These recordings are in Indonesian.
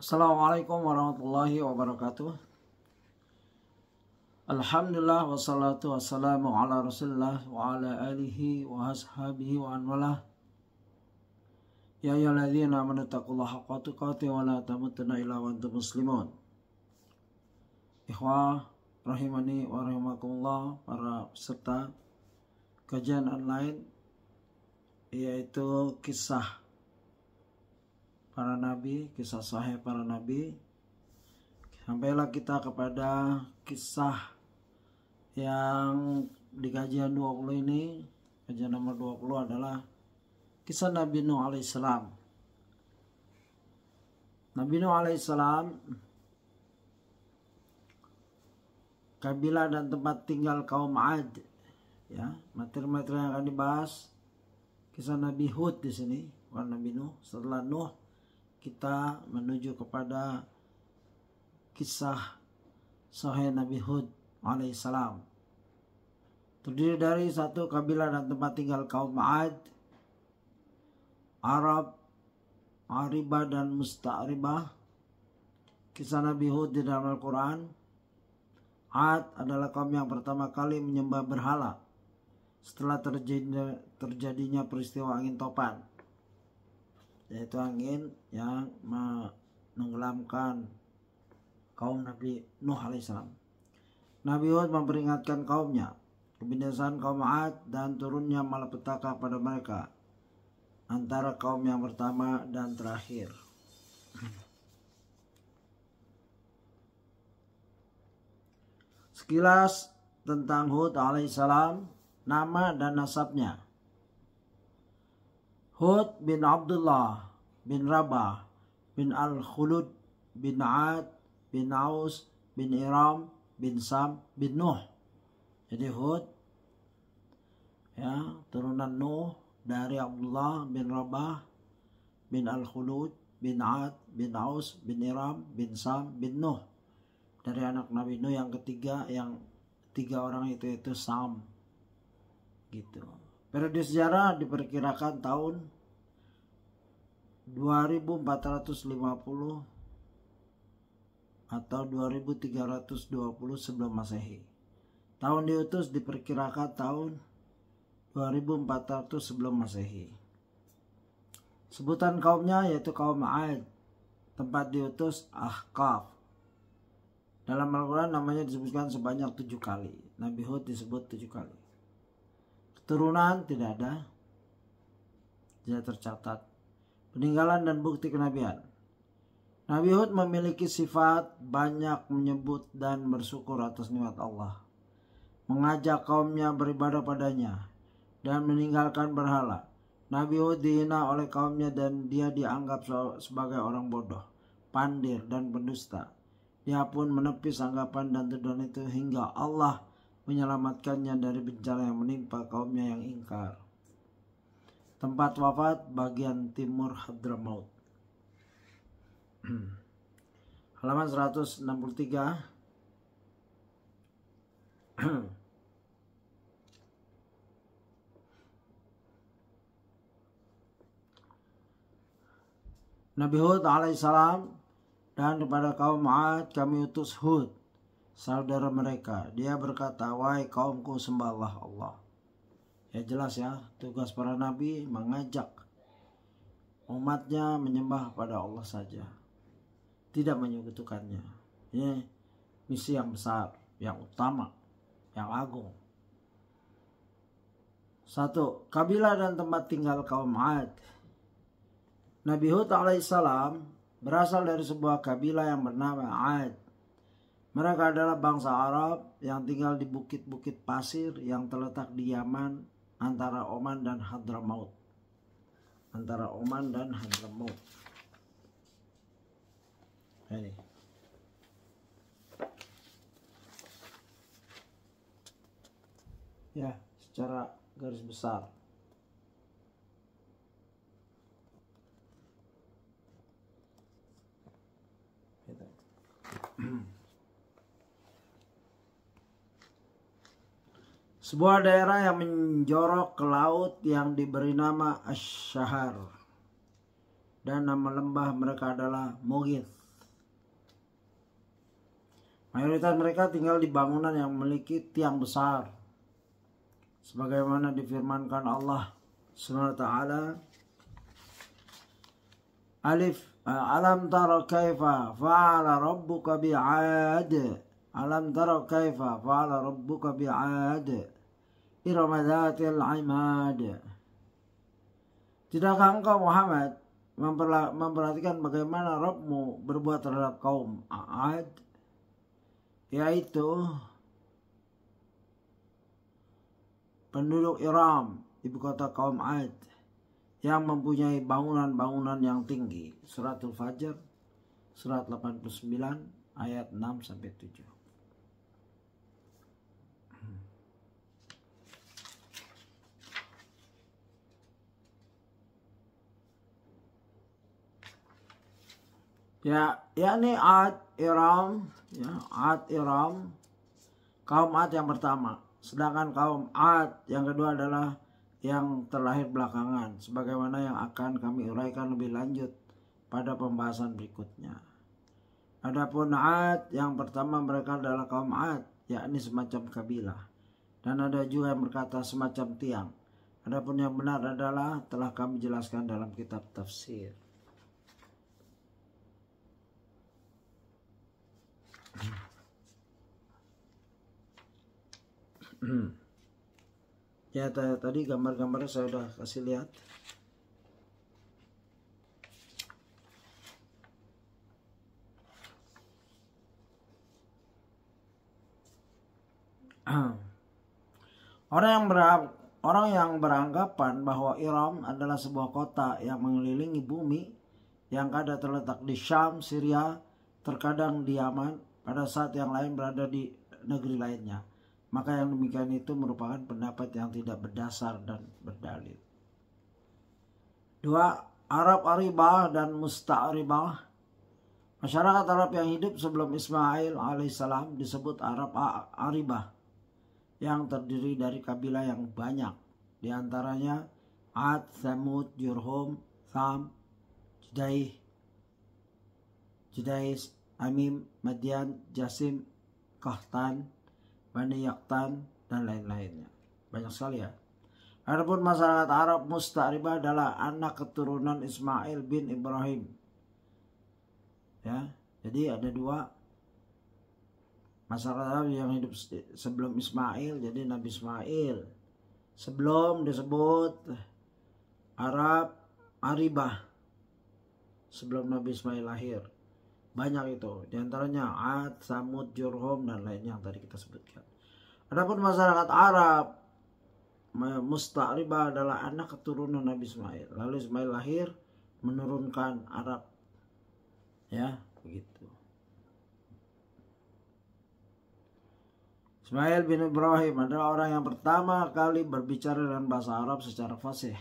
Assalamualaikum warahmatullahi wabarakatuh. Alhamdulillah wassalatu wassalamu ala rasulillah wa ala alihi wa ashabihi wa anwalah. Ya ayyuhalladzina amanu taqullaha haqqa tuqatih wa la tamutunna illa wa antum muslimun. Ikhwah rahimani wa rahimakumullah, para peserta kajian online, yaitu kisah para nabi, kisah sahih para nabi. Sampailah kita kepada kisah yang di kajian 20 ini. Kajian nomor 20 adalah kisah Nabi Nuh alaihissalam. Nabi Nuh alaihissalam, kabilah dan tempat tinggal kaum Ad. Ya, materi-materi yang akan dibahas kisah Nabi Hud di sini, bukan Nabi Nuh. Setelah Nuh, kita menuju kepada kisah sahih Nabi Hud alaihissalam. Terdiri dari satu kabilah dan tempat tinggal kaum Ad, Arab, Aribah dan Musta'ribah. Kisah Nabi Hud di dalam Al-Quran. Ad adalah kaum yang pertama kali menyembah berhala setelah terjadinya peristiwa angin topan, yaitu angin yang menenggelamkan kaum Nabi Nuh alaihissalam. Nabi Hud memperingatkan kaumnya kebinasaan kaum Ad dan turunnya malapetaka pada mereka, antara kaum yang pertama dan terakhir. Sekilas tentang Hud alaihissalam, nama dan nasabnya. Hud bin Abdullah bin Rabah bin Al-Khulud bin Ad bin Aus bin Iram bin Sam bin Nuh. Jadi Hud, ya, turunan Nuh dari Abdullah bin Rabah bin Al-Khulud bin Ad bin Aus bin Iram bin Sam bin Nuh. Dari anak Nabi Nuh yang ketiga, yang tiga orang itu Sam, gitu. Periode sejarah diperkirakan tahun 2450 atau 2320 sebelum Masehi. Tahun diutus diperkirakan tahun 2400 sebelum Masehi. Sebutan kaumnya yaitu kaum Ad. Tempat diutus Ahqaf. Dalam Al-Quran namanya disebutkan sebanyak 7 kali. Nabi Hud disebut 7 kali. Keturunan tidak ada, tidak tercatat. Peninggalan dan bukti kenabian. Nabi Hud memiliki sifat banyak menyebut dan bersyukur atas nikmat Allah, mengajak kaumnya beribadah padanya, dan meninggalkan berhala. Nabi Hud dihina oleh kaumnya dan dia dianggap sebagai orang bodoh, pandir, dan pendusta. Dia pun menepis anggapan dan tuduhan itu hingga Allah menyelamatkannya dari bencana yang menimpa kaumnya yang ingkar. Tempat wafat bagian timur Hadramaut. Halaman 163. Nabi Hud alaihissalam, dan kepada kaum Ad kami utus Hud, saudara mereka. Dia berkata, wahai kaumku, sembahlah Allah. Ya jelas ya, tugas para nabi mengajak umatnya menyembah pada Allah saja, tidak menyekutukannya. Ini misi yang besar, yang utama, yang agung. 1. Kabilah dan tempat tinggal kaum Ad. Nabi Hud alaihissalam berasal dari sebuah kabilah yang bernama Ad. Mereka adalah bangsa Arab yang tinggal di bukit-bukit pasir yang terletak di Yaman, antara Oman dan Hadramaut. Antara Oman dan Hadramaut. Ini. Ya, secara garis besar. Sebuah daerah yang menjorok ke laut yang diberi nama Ash-Shahar, dan nama lembah mereka adalah Mughith. Mayoritas mereka tinggal di bangunan yang memiliki tiang besar, sebagaimana difirmankan Allah Subhanahu wa taala, alam tara kaifa fa'ala rabbuka bi'ad, alam tara kaifa fa'ala rabbuka bi'ad, irama dzatil 'imad. Tidakkah engkau Muhammad memperhatikan bagaimana Rabbmu berbuat terhadap kaum Ad, yaitu penduduk Iram, ibu kota kaum Ad, yang mempunyai bangunan-bangunan yang tinggi. Suratul Fajr, surat 89 ayat 6-7. Yakni Ad Iram, Ad Iram, kaum Ad yang pertama. Sedangkan kaum Ad yang kedua adalah yang terlahir belakangan, sebagaimana yang akan kami uraikan lebih lanjut pada pembahasan berikutnya. Adapun Ad yang pertama, mereka adalah kaum Ad, yakni semacam kabilah. Dan ada juga yang berkata semacam tiang. Adapun yang benar adalah telah kami jelaskan dalam kitab tafsir. Ya, tadi gambar-gambarnya saya sudah kasih lihat. Orang yang beranggapan bahwa Iram adalah sebuah kota yang mengelilingi bumi, yang kadang terletak di Syam, Syria, terkadang di Yaman, pada saat yang lain berada di negeri lainnya, maka yang demikian itu merupakan pendapat yang tidak berdasar dan berdalil. 2. Arab Aribah dan Musta'ribah. Masyarakat Arab yang hidup sebelum Ismail alaihissalam disebut Arab Aribah, yang terdiri dari kabilah yang banyak, di antaranya Ad, Thamud, Jurhum, Tham, Judais, Amim, Madian, Jasim, Kahtan, Bani Yaktan, dan lain-lainnya. Banyak sekali ya. Adapun masyarakat Arab Musta'ribah adalah anak keturunan Ismail bin Ibrahim. Ya, jadi ada dua masyarakat Arab yang hidup sebelum Ismail, jadi Nabi Ismail. Sebelum disebut Arab Aribah, sebelum Nabi Ismail lahir. Banyak itu, diantaranya Ad, Samud, Jurhum, dan lainnya yang tadi kita sebutkan. Adapun masyarakat Arab Musta'ribah adalah anak keturunan Nabi Ismail. Lalu Ismail lahir menurunkan Arab. Ya, begitu. Ismail bin Ibrahim adalah orang yang pertama kali berbicara dengan bahasa Arab secara fasih.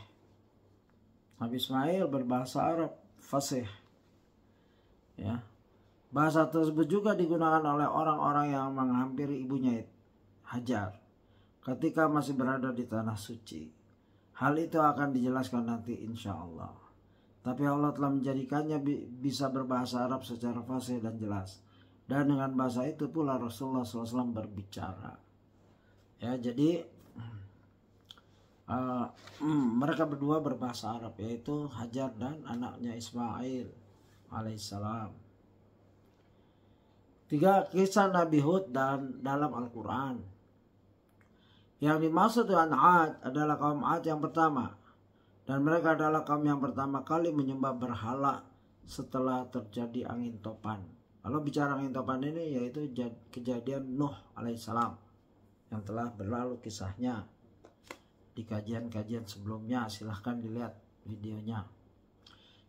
Nabi Ismail berbahasa Arab fasih. Ya. Bahasa tersebut juga digunakan oleh orang-orang yang menghampiri ibunya Hajar ketika masih berada di tanah suci. Hal itu akan dijelaskan nanti insya Allah. Tapi Allah telah menjadikannya bisa berbahasa Arab secara fasih dan jelas. Dan dengan bahasa itu pula Rasulullah SAW berbicara. Ya, jadi mereka berdua berbahasa Arab, yaitu Hajar dan anaknya Ismail alaihissalam. 3. Kisah Nabi Hud dan dalam Al-Quran. Yang dimaksud dengan Ad adalah kaum Ad yang pertama. Dan mereka adalah kaum yang pertama kali menyembah berhala setelah terjadi angin topan. Kalau bicara angin topan ini yaitu kejadian Nuh alaihissalam yang telah berlalu kisahnya di kajian-kajian sebelumnya. Silahkan dilihat videonya.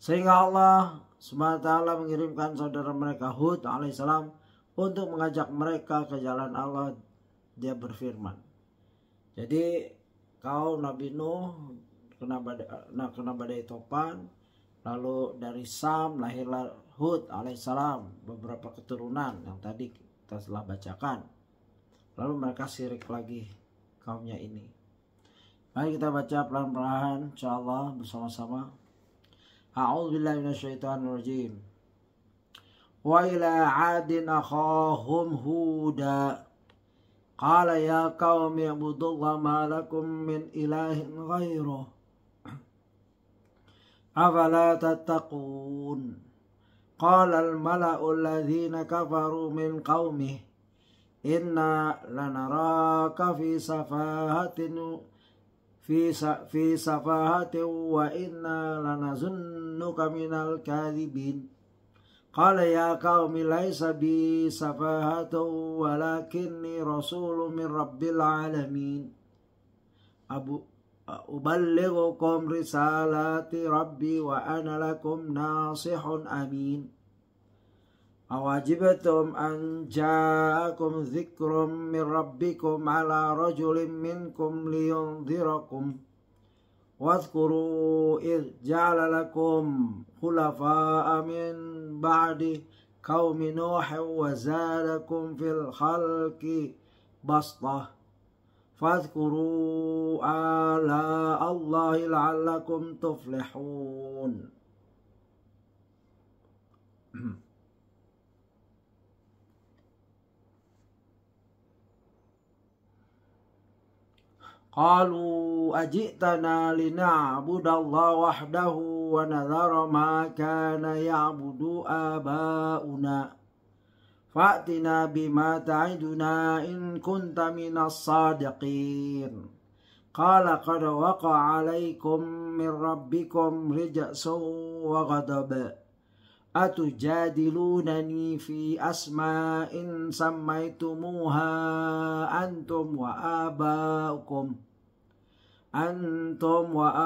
Sehingga Allah SWT mengirimkan saudara mereka Hud alaihissalam untuk mengajak mereka ke jalan Allah. Dia berfirman. Jadi kaum Nabi Nuh kena badai topan, lalu dari Sam lahirlah Hud alaihissalam, beberapa keturunan yang tadi kita telah bacakan. Lalu mereka syirik lagi kaumnya ini. Mari kita baca pelan-pelan insyaallah bersama-sama. A'udzubillahi minasyaitonirrajim. wa ila 'adin akhahum huda qala ya qaumi ibudullaha ma lakum min ilahin ghairuh afala tattaqun qala al-mala'u alladhina kafaru min qaumihi inna lanaraka fi safahatin wa inna lanazunnuka minal kadhibin qala ya qaumi laysa bi safahatun walakinni rasulun min rabbil alamin uballighukum risalati rabbi wa ana lakum nasihun amin awajibtum an ja'akum dzikrum min rabbikum ala rajulin minkum liyunzirakum wadhkuru idh ja'ala lakum khulafa'a min ba'di qaumi nuhin wa zadakum fil khalqi bastah fadhkuru ala Allahi la'allakum tuflihun. Qalu ajitana lina'budallaha wahdahu wa nadhara ma kana ya'budu aba'una fa'tina bima ta'iduna in kunta minas sadiqin qala qad waqa'a 'alaykum min rabbikum rijsun wa ghadab atujadilunani fi asma'in sammaytumuha antum wa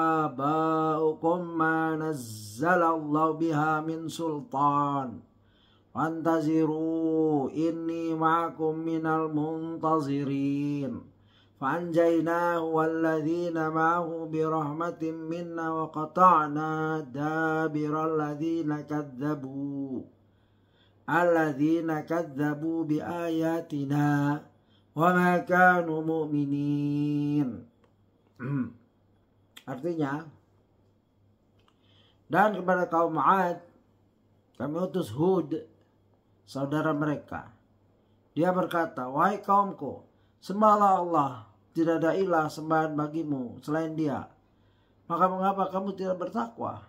aba'ukum ma nazzalallahu biha min sultan fantaziru inni ma'akum minal muntazirin فأنجيناه والذين معه برحمة منا وقطعنا دابر الذين كذبوا بآياتنا وما كانوا مؤمنين. Artinya, dan kepada kaum 'Ad kami utus Hud, saudara mereka. Dia berkata, wahai kaumku, sembahlah Allah, tidak ada ilah sembahan bagimu selain Dia. Maka mengapa kamu tidak bertakwa?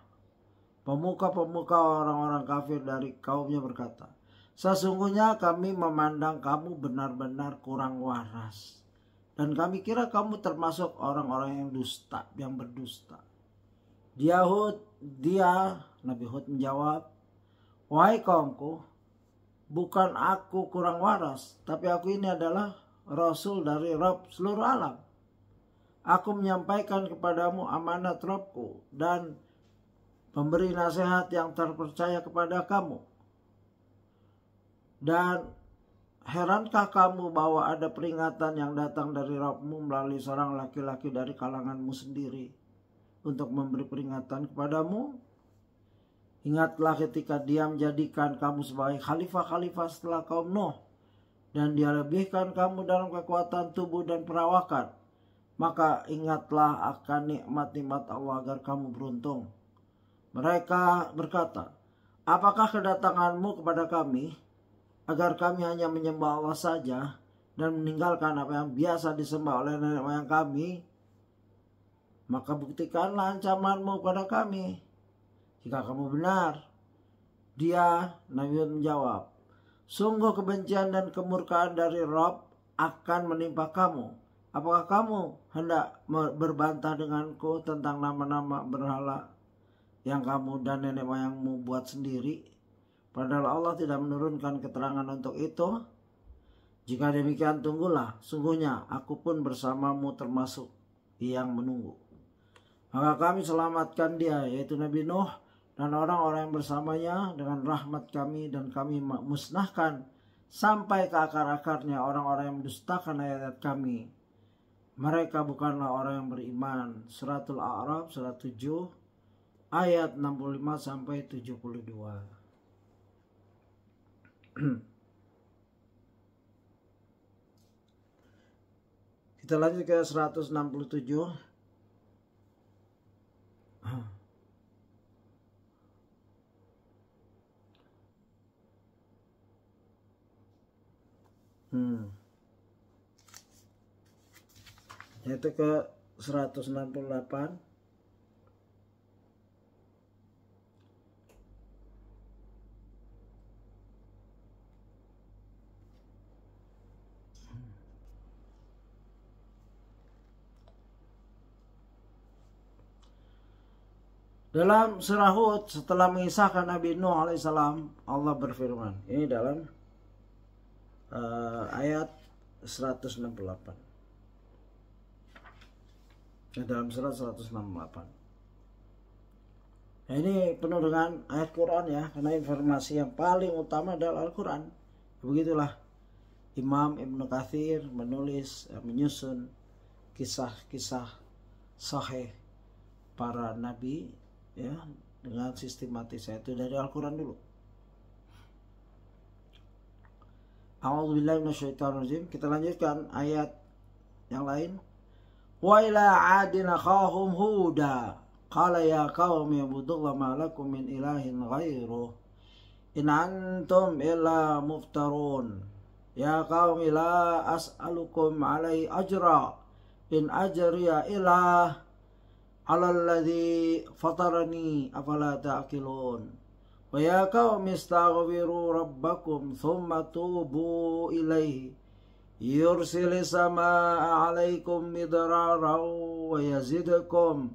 Pemuka-pemuka orang-orang kafir dari kaumnya berkata, sesungguhnya kami memandang kamu benar-benar kurang waras, dan kami kira kamu termasuk orang-orang yang dusta, yang berdusta. Nabi Hud menjawab, wahai kaumku, bukan aku kurang waras, tapi aku ini adalah Rasul dari Rabb seluruh alam. Aku menyampaikan kepadamu amanat Rabbku dan pemberi nasihat yang terpercaya kepada kamu. Dan herankah kamu bahwa ada peringatan yang datang dari Rabbmu melalui seorang laki-laki dari kalanganmu sendiri untuk memberi peringatan kepadamu? Ingatlah ketika Dia menjadikan kamu sebagai khalifah-khalifah setelah kaum Nuh, dan Dia lebihkan kamu dalam kekuatan tubuh dan perawakan. Maka ingatlah akan nikmat-nikmat Allah agar kamu beruntung. Mereka berkata, apakah kedatanganmu kepada kami agar kami hanya menyembah Allah saja dan meninggalkan apa yang biasa disembah oleh nenek moyang kami? Maka buktikanlah ancamanmu kepada kami jika kamu benar. Dia, Nabi Hud menjawab, sungguh kebencian dan kemurkaan dari Rabb akan menimpa kamu. Apakah kamu hendak berbantah denganku tentang nama-nama berhala yang kamu dan nenek moyangmu buat sendiri, padahal Allah tidak menurunkan keterangan untuk itu? Jika demikian, tunggulah, sungguhnya aku pun bersamamu termasuk yang menunggu. Maka kami selamatkan dia, yaitu Nabi Nuh dan orang-orang yang bersamanya dengan rahmat kami, dan kami musnahkan sampai ke akar-akarnya orang-orang yang mendustakan ayat kami. Mereka bukanlah orang yang beriman. Suratul A'raf surat 7 ayat 65 sampai 72. Kita lanjut ke 167. Yaitu ke 168. Dalam surah Hud, setelah mengisahkan Nabi Nuh alaihissalam, Allah berfirman. Ini dalam ayat 168. Dalam surat 168. Nah, ini penuh dengan ayat Quran ya, karena informasi yang paling utama adalah Al-Quran. Begitulah Imam Ibnu Katsir menulis, menyusun kisah-kisah sahih para nabi ya, dengan sistematis, itu dari Al-Quran dulu. A'udzubillahi minasyaitonirrajim. Kita lanjutkan ayat yang lain. Wa ila 'adin akhahum huda qala ya qaumi ibudullaha ma lakum min ilahin ghairuh in antum illa muftarun ya qaumi la as'alukum 'alaihi ajra in ajriya illa 'alal ladzi fatarani afala ta'qilun wa ya qaumi istaghfiru rabbakum thumma tubu ilaihi yursilis samaa'a 'alaikum midrara wa yazidkum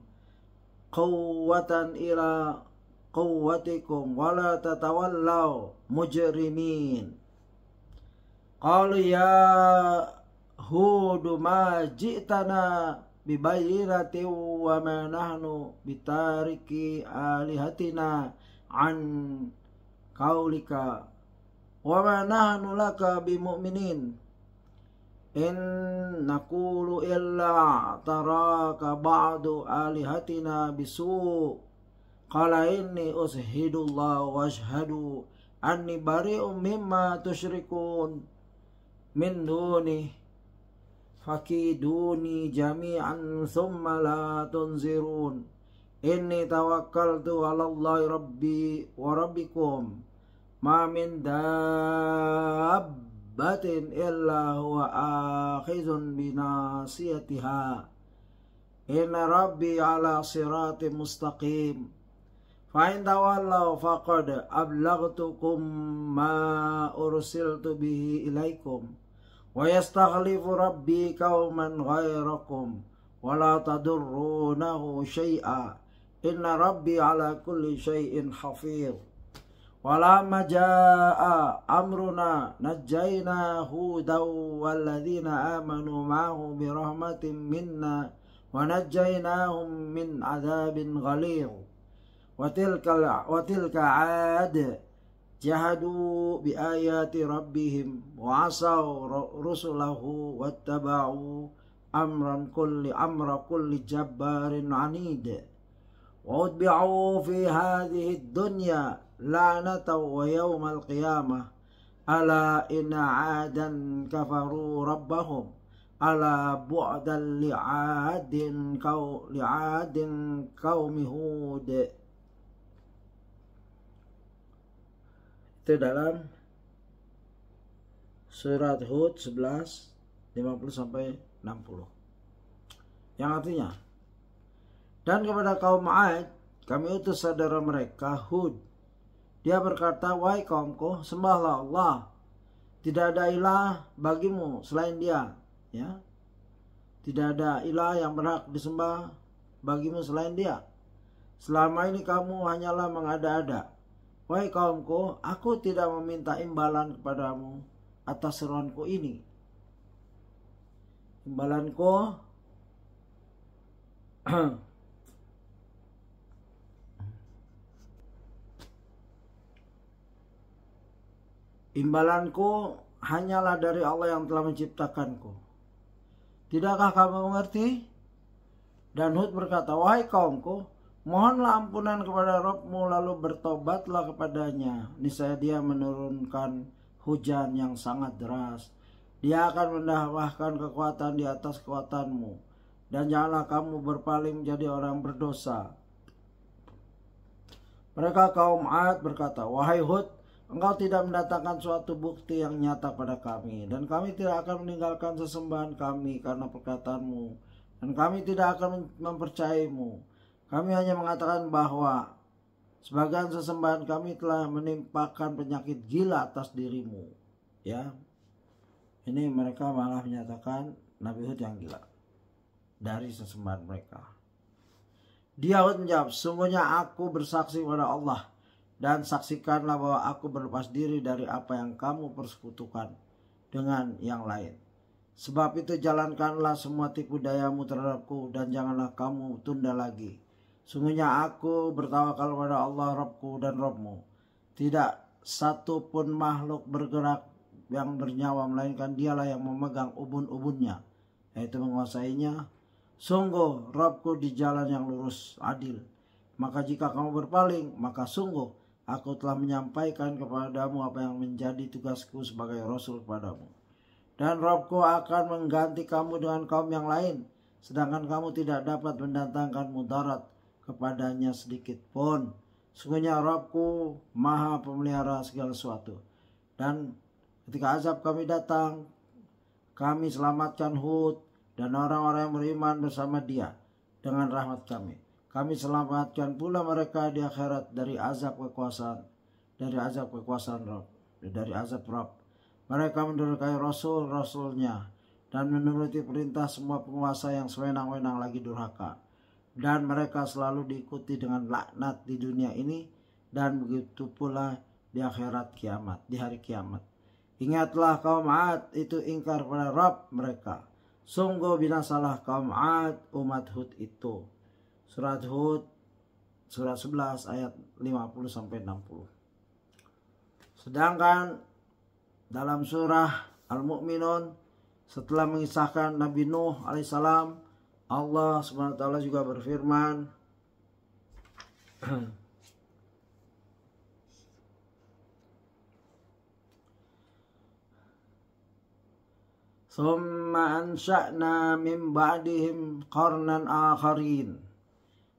quwwatan ila quwwatikum wa la tatawallaw mujrimin. Qalu ya Hud ma ji'tana bibayyinatin wa ma nahnu bitariki alihatina an qaulika wa ma nahnu laka bimu'minin in naqulu illa taraka ba'du alihatina bisu qala inni ushhidullah wa ashhadu anni bari'um mimma tusyrikun min duni fakiduni jami'an thumma la tunzirun inni tawakkaltu 'ala Allahi rabbi wa rabbikum ma min dabbatin illa huwa akhizun binasiyatiha inna rabbi 'ala siratim mustaqim fa in tawallaw faqad ablaghtukum ma ursiltu bihi ilaikum wa yastakhlifu rabbi qauman ghairakum wa la tadurrunahu syai'a inna rabbi 'ala kulli syai'in hafiz. Walamma jaa amruna najjayna hudaw walladzina amanu ma'ahu birahmatin minna wa najjaynahum min adzabin ghalidh. Wa tilka 'ad jahadu bi ayati rabbihim wa asaw rusulahu wattaba'u amra kulli jabbarin 'anid. Wa utbi'u fi hadhihi ad-dunya la'natan wa yawmal qiyamah ala inna 'adan kafaru rabbahum ala bu'dan li'adin qaumi Hud. Itu dalam surat Hud 11 50 sampai 60. Yang artinya, dan kepada kaum 'Ad kami utus saudara mereka Hud. Dia berkata, wahai kaumku, sembahlah Allah. Tidak ada ilah bagimu selain Dia. Ya, tidak ada ilah yang berhak disembah bagimu selain Dia. Selama ini kamu hanyalah mengada-ada. Wahai kaumku, aku tidak meminta imbalan kepadamu atas seruanku ini. Imbalanku imbalanku hanyalah dari Allah yang telah menciptakanku. Tidakkah kamu mengerti? Dan Hud berkata, wahai kaumku, mohonlah ampunan kepada Rabbmu lalu bertobatlah kepadanya. Niscaya Dia menurunkan hujan yang sangat deras. Dia akan mendahwahkan kekuatan di atas kekuatanmu. Dan janganlah kamu berpaling menjadi orang berdosa. Mereka kaum 'Ad berkata, wahai Hud, Engkau tidak mendatangkan suatu bukti yang nyata pada kami, dan kami tidak akan meninggalkan sesembahan kami karena perkataanmu, dan kami tidak akan mempercayaimu. Kami hanya mengatakan bahwa sebagian sesembahan kami telah menimpakan penyakit gila atas dirimu. Ya, ini mereka malah menyatakan Nabi Hud yang gila dari sesembahan mereka. Dia Hud menjawab, sungguhnya aku bersaksi pada Allah, dan saksikanlah bahwa aku berlepas diri dari apa yang kamu persekutukan dengan yang lain. Sebab itu jalankanlah semua tipu dayamu terhadapku, dan janganlah kamu tunda lagi. Sungguhnya aku bertawakal pada Allah Rabbku dan Rabbmu. Tidak satu pun makhluk bergerak yang bernyawa, melainkan dialah yang memegang ubun-ubunnya, yaitu menguasainya. Sungguh Rabbku di jalan yang lurus adil. Maka jika kamu berpaling, maka sungguh aku telah menyampaikan kepadamu apa yang menjadi tugasku sebagai Rasul kepadamu. Dan Rabbku akan mengganti kamu dengan kaum yang lain, sedangkan kamu tidak dapat mendatangkan mudarat kepadanya sedikit pun. Sungguhnya Rabbku maha pemelihara segala sesuatu. Dan ketika azab kami datang, kami selamatkan Hud dan orang-orang yang beriman bersama dia dengan rahmat kami. Kami selamatkan pula mereka di akhirat dari azab kekuasaan Rabb, dari azab Rabb. Mereka mendurhakai rasul-rasulnya dan menuruti perintah semua penguasa yang sewenang-wenang lagi durhaka. Dan mereka selalu diikuti dengan laknat di dunia ini, dan begitu pula di akhirat kiamat, di hari kiamat. Ingatlah kaum Ad itu ingkar pada Rabb mereka. Sungguh binasalah kaum Ad umat Hud itu. Surat Hud surat 11 ayat 50 sampai 60. Sedangkan dalam surah Al-Mu'minun, setelah mengisahkan Nabi Nuh alaihissalam, Allah Subhanahu wa taala juga berfirman, "Tsumma ansha'na min ba'dihim qarnan akharin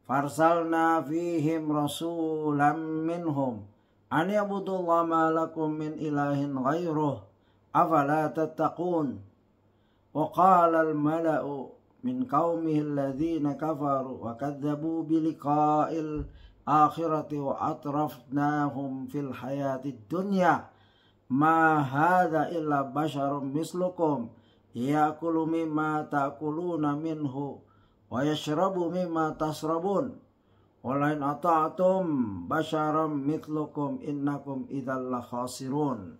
farsalna fihim rasulan minhum an ya'budullaha ma lakum min ilahin ghairuh afala tattaqun wa qala al-mala'u min qaumihi alladhina kafaru wa kadzabu bi liqa'il akhirati wa atrafnahum fil hayatid dunya ma hadza illa basharun mislukum ya'kulu mimma ta'kuluna minhu wa yashrabu mimma tasrabun walain ata'tum basharam mithlukum innakum idzal la khasirun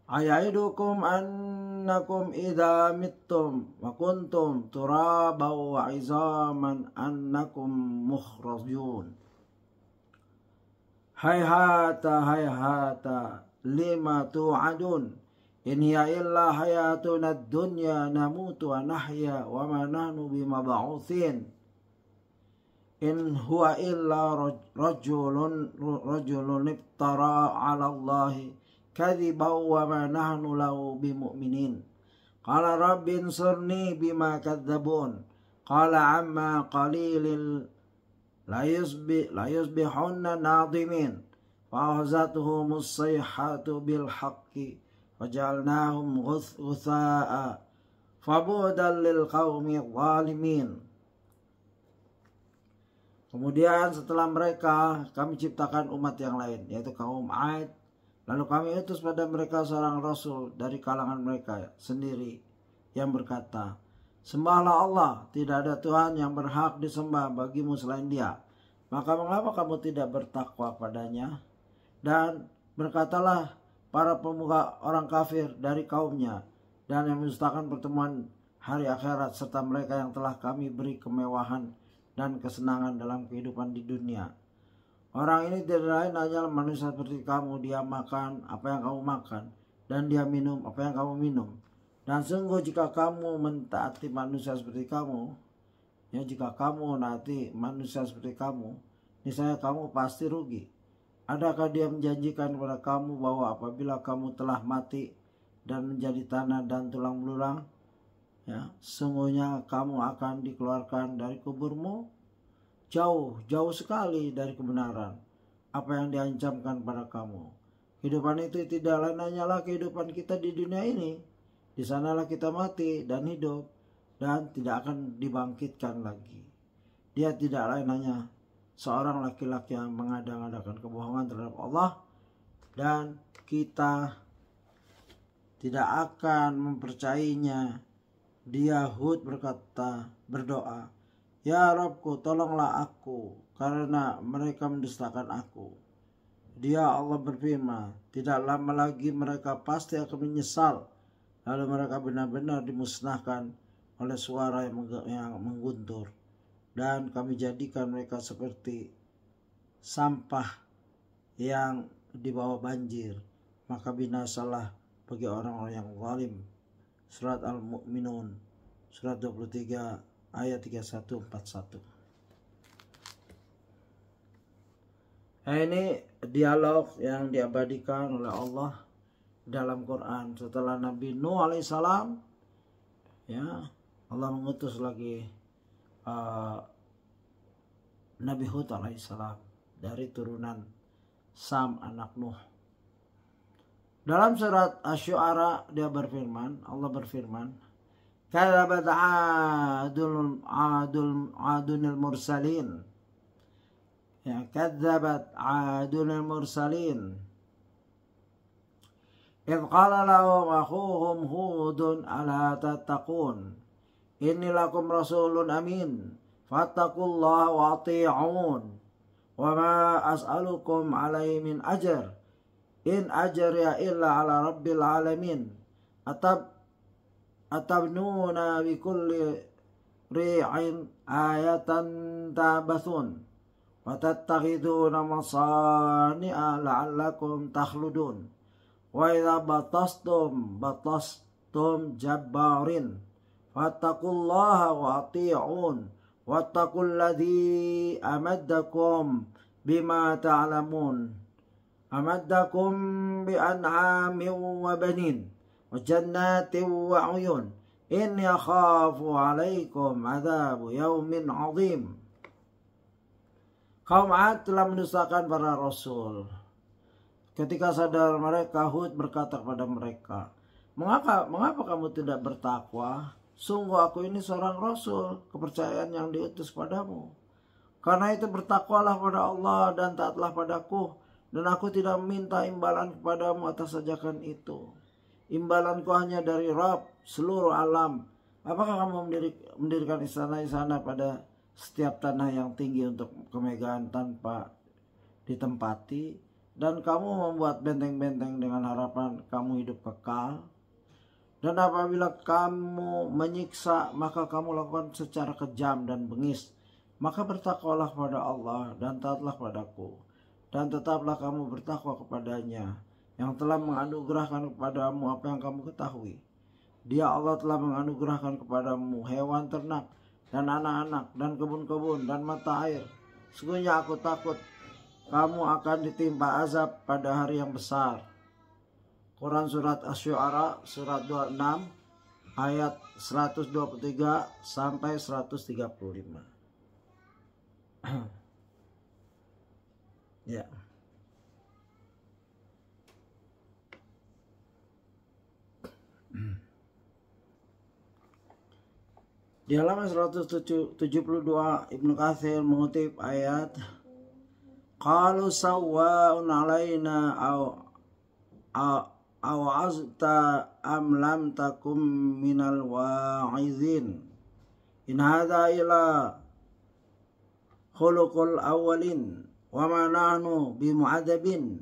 ayaidukum annakum idza mittum wa kuntum turaban wa izaman annakum mukhrajun hayhata lima tu'adun in hiya illa hayatuna dunya namutu wa nahya wa ma nahnu bimab'utsin in huwa illa rajulun iftara 'ala Allahi kadhiban wa ma nahnu lahu bimu'minin qala rabbi ansurni bima kadzabun qala amma qalilin la yusbihunna nadimin fa akhadhatuhum as-sayhatu bil haqqi wajalnahum ghutha'a fabudan lil qaumi zalimin. Kemudian setelah mereka kami ciptakan umat yang lain, yaitu kaum Ad. Lalu kami utus pada mereka seorang rasul dari kalangan mereka sendiri yang berkata, sembahlah Allah, tidak ada Tuhan yang berhak disembah bagimu selain Dia. Maka mengapa kamu tidak bertakwa padanya? Dan berkatalah para pemuka orang kafir dari kaumnya dan yang mendustakan pertemuan hari akhirat serta mereka yang telah kami beri kemewahan dan kesenangan dalam kehidupan di dunia. Orang ini tidak lain hanyalah manusia seperti kamu. Dia makan apa yang kamu makan dan dia minum apa yang kamu minum. Dan sungguh jika kamu mentaati manusia seperti kamu, jika kamu menaati manusia seperti kamu, niscaya kamu pasti rugi. Adakah dia menjanjikan kepada kamu bahwa apabila kamu telah mati dan menjadi tanah dan tulang belulang, sesungguhnya kamu akan dikeluarkan dari kuburmu? jauh sekali dari kebenaran apa yang diancamkan pada kamu. Kehidupan itu tidak lain hanyalah kehidupan kita di dunia ini. Di sanalah kita mati dan hidup dan tidak akan dibangkitkan lagi. Dia tidak lain hanya seorang laki-laki yang mengada-ngadakan kebohongan terhadap Allah, dan kita tidak akan mempercayainya. Dia Hud berdoa, "Ya Rabbku, tolonglah aku karena mereka mendustakan aku." Dia Allah berfirman, "Tidak lama lagi mereka pasti akan menyesal, lalu mereka benar-benar dimusnahkan oleh suara yang mengguntur, dan kami jadikan mereka seperti sampah yang dibawa banjir, maka binasalah bagi orang-orang yang zalim." Surat Al-Mu'minun, surat 23 ayat 31-41. Ini dialog yang diabadikan oleh Allah dalam Quran. Setelah Nabi Nuh alaihissalam, ya, Allah mengutus lagi Nabi Hud alaihissalam dari turunan Sam anak Nuh. Dalam surat Asy-Syu'ara Allah berfirman, "Kadzabat 'adunil mursalin." Ya, kadzabat 'adunil mursalin. "Idz qala lahum akhuhum Hudun ala tattaqun. Inni lakum rasulun amin. Fattaqullaha wa ati'un. Wa ma as'alukum 'alaihi min ajr. In ajriya illa ala rabbil alamin. Atabnuna bi kulli ri'in ayatan tabathun. Wa tattakhiduna masani'a la'allakum takhludun. Wa idza batastum jabbarin. Fattaqullaha wa ati'un. Wattaqul ladzi amaddakum bima ta'lamun. Amaddakum bi an'amin wa banin wa jannatin wa 'uyun. Inni akhafu 'alaikum 'adzabu yaumin 'adzim." Kaum 'Ad telah mendustakan para rasul. Ketika sadar mereka, Hud berkata kepada mereka, Mengapa kamu tidak bertakwa? Sungguh aku ini seorang rasul, kepercayaan yang diutus padamu. Karena itu bertakwalah pada Allah dan taatlah padaku, dan aku tidak meminta imbalan kepadamu atas ajakan itu. Imbalanku hanya dari Rabb seluruh alam. Apakah kamu mendirikan istana-istana pada setiap tanah yang tinggi untuk kemegahan tanpa ditempati, dan kamu membuat benteng-benteng dengan harapan kamu hidup kekal? Dan apabila kamu menyiksa, maka kamu lakukan secara kejam dan bengis. Maka bertakwalah pada Allah dan taatlah padaku, dan tetaplah kamu bertakwa kepadanya yang telah menganugerahkan kepadamu apa yang kamu ketahui. Dia Allah telah menganugerahkan kepadamu hewan ternak dan anak-anak dan kebun-kebun dan mata air. Sesungguhnya aku takut kamu akan ditimpa azab pada hari yang besar. Quran surat Asy-Syu'ara surat 26 ayat 123 sampai 135. Ya. Di halaman 172 Ibnu Katsir mengutip ayat, "Qalu sawwa'un 'alaina aw azta am lam takum minal wa'izin. In hadza ila khuluqul awwalin wa ma nahnu bimu'adzabin.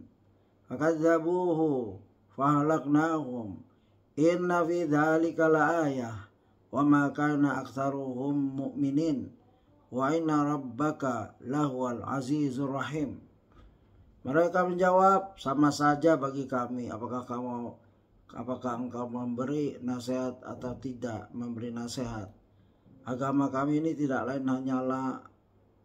Fakadzabuhu fahlaknahum. Inna fi dzalika laayah wa ma kana aktsaruhum mu'minin wa inna rabbaka lahuwal azizur rahim." Mereka menjawab, "Sama saja bagi kami, apakah engkau memberi nasihat atau tidak memberi nasihat. Agama kami ini tidak lain hanyalah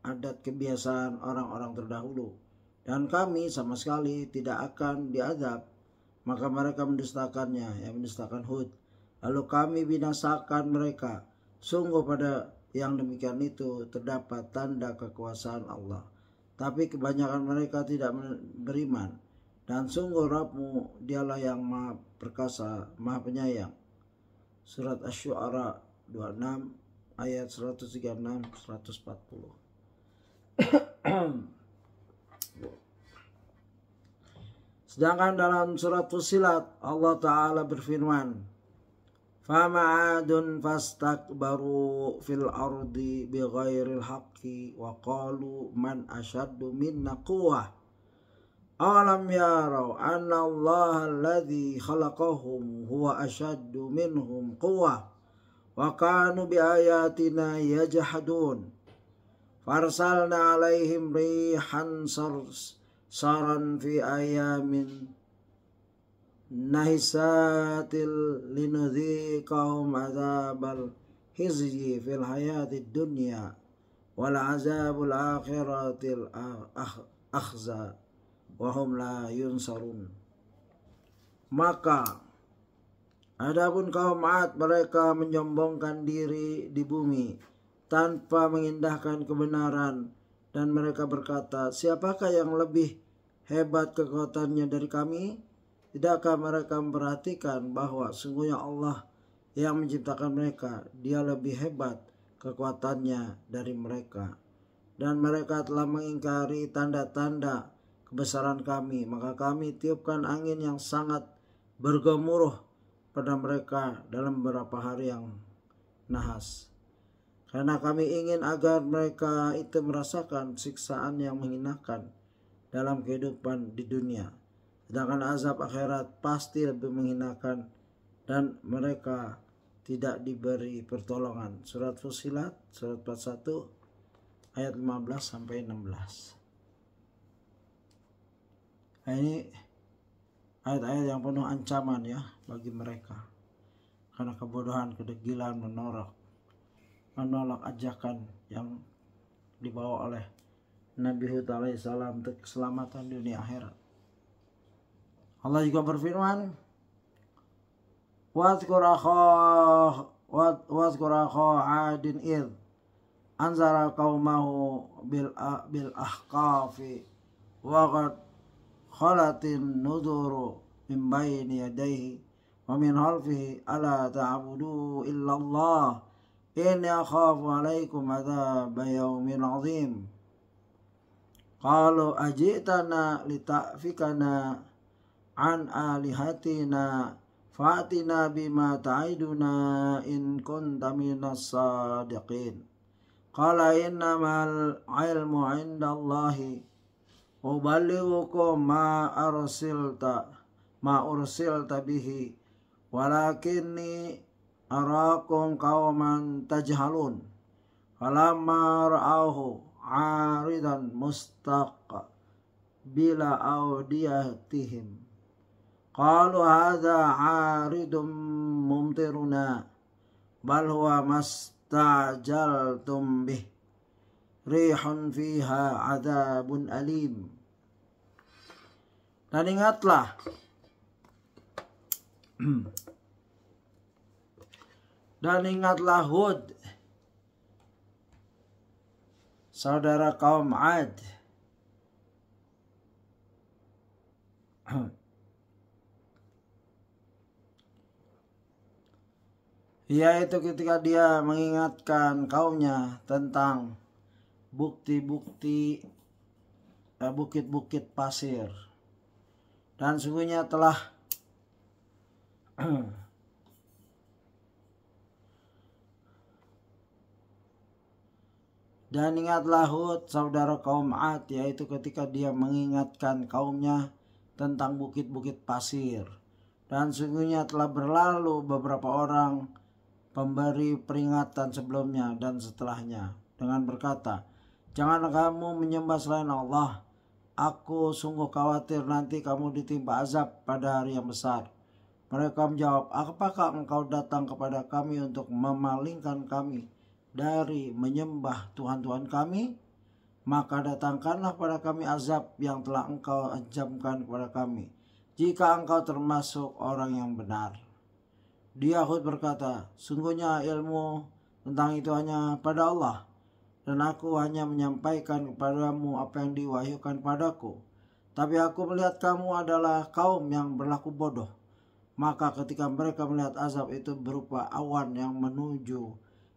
adat kebiasaan orang-orang terdahulu, dan kami sama sekali tidak akan diazab." Maka mereka mendustakannya, yang mendustakan Hud. Lalu kami binasakan mereka. Sungguh pada yang demikian itu terdapat tanda kekuasaan Allah, tapi kebanyakan mereka tidak beriman. Dan sungguh Rabbmu dialah yang maha perkasa, maha penyayang. Surat Asy-Syu'ara 26 ayat 136-140. Sedangkan dalam surat Fussilat Allah Ta'ala berfirman, "Fama 'adun fastakbaru fil ardi bighairil haqqi wa qalu man ashaddu minna quwwah alam yarau anna Allah alladhi khalaqahum huwa ashaddu minhum quwwah wa kanu bi ayatina yajhadun farsalna alaihim rihan saran fi ayamin nahisatil linudhiqahum azabal hizyi fil hayatid dunya wal azabul akhiratil akhza wahum la yunsarun." Maka adapun kaum 'Ad, mereka menyombongkan diri di bumi tanpa mengindahkan kebenaran, dan mereka berkata, "Siapakah yang lebih hebat kekuatannya dari kami?" Tidakkah mereka memperhatikan bahwa sungguhnya Allah yang menciptakan mereka, Dia lebih hebat kekuatannya dari mereka. Dan mereka telah mengingkari tanda-tanda kebesaran kami, maka kami tiupkan angin yang sangat bergemuruh pada mereka dalam beberapa hari yang nahas, karena kami ingin agar mereka itu merasakan siksaan yang menghinakan dalam kehidupan di dunia, sedangkan azab akhirat pasti lebih menghinakan dan mereka tidak diberi pertolongan. Surat Fussilat surat 41 ayat 15-16. Nah, ini ayat-ayat yang penuh ancaman ya bagi mereka, karena kebodohan, kedegilan, menolak ajakan yang dibawa oleh Nabi Hud alaihissalam untuk keselamatan dunia akhirat. Allah juga berfirman, "Wadhkur akha 'adin id anzara qaumahu bil ahqafi wa qad khalatin nuduru min bayni yadayhi wa min khalfihi ala ta'budu illallah inni akhafu alaikum adzaba yaumin azim." Qalu ajitana lita'fikana an alihatina fa'atina bima ta'iduna in kunta minas sadiqin. Qala innamal ilmu 'indallahi uballighukum ma ursilta bihi walakinni arakum qauman tajhalun. Falamma ra'ahu 'aridan mustaqbila awdiyatihim qalu hadza 'aridun mumtiruna bal huwa mastajaltum bih rihun fiha adzabun alim. Dan ingatlah Hud, saudara kaum 'Ad, yaitu ketika dia mengingatkan kaumnya tentang bukti-bukti bukit-bukit pasir, dan sungguhnya telah dan ingatlah Hud, saudara kaum 'Ad, yaitu ketika dia mengingatkan kaumnya tentang bukit-bukit pasir, dan sungguhnya telah berlalu beberapa orang pemberi peringatan sebelumnya dan setelahnya dengan berkata, "Jangan kamu menyembah selain Allah. Aku sungguh khawatir nanti kamu ditimpa azab pada hari yang besar." Mereka menjawab, "Apakah engkau datang kepada kami untuk memalingkan kami dari menyembah Tuhan-Tuhan kami? Maka datangkanlah pada kami azab yang telah engkau ancamkan kepada kami, jika engkau termasuk orang yang benar." Dia Hud berkata, "Sungguhnya ilmu tentang itu hanya pada Allah, dan aku hanya menyampaikan kepadamu apa yang diwahyukan padaku. Tapi aku melihat kamu adalah kaum yang berlaku bodoh. Maka ketika mereka melihat azab itu berupa awan yang menuju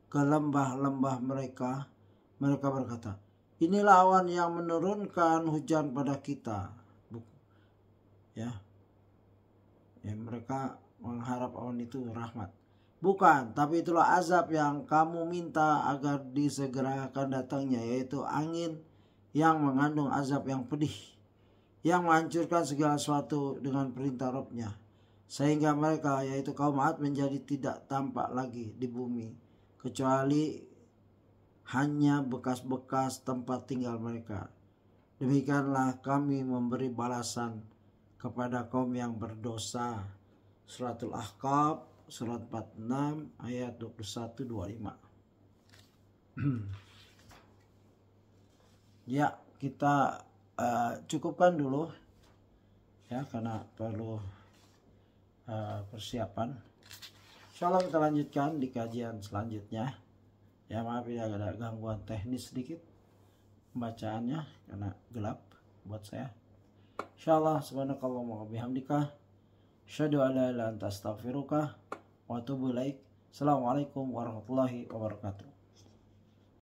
ke lembah-lembah mereka, mereka berkata, inilah awan yang menurunkan hujan pada kita. Ya, mereka mengharap awan itu rahmat. Bukan, tapi itulah azab yang kamu minta agar disegerakan datangnya, yaitu angin yang mengandung azab yang pedih, yang menghancurkan segala sesuatu dengan perintah Rabb-Nya, sehingga mereka, yaitu kaum Ad, menjadi tidak tampak lagi di bumi, kecuali hanya bekas-bekas tempat tinggal mereka. Demikianlah kami memberi balasan kepada kaum yang berdosa. Suratul Ahqaf, surat 46 ayat 21-25. Ya, kita cukupkan dulu ya, karena perlu persiapan. Insyaallah kita lanjutkan di kajian selanjutnya. Ya, maaf ya ada gangguan teknis sedikit pembacaannya karena gelap buat saya. Insyaallah, subhanakallahumma wa bihamdika asyhadu an la ilaha illa anta astaghfiruka wa atubu ilaik. Assalamualaikum warahmatullahi wabarakatuh.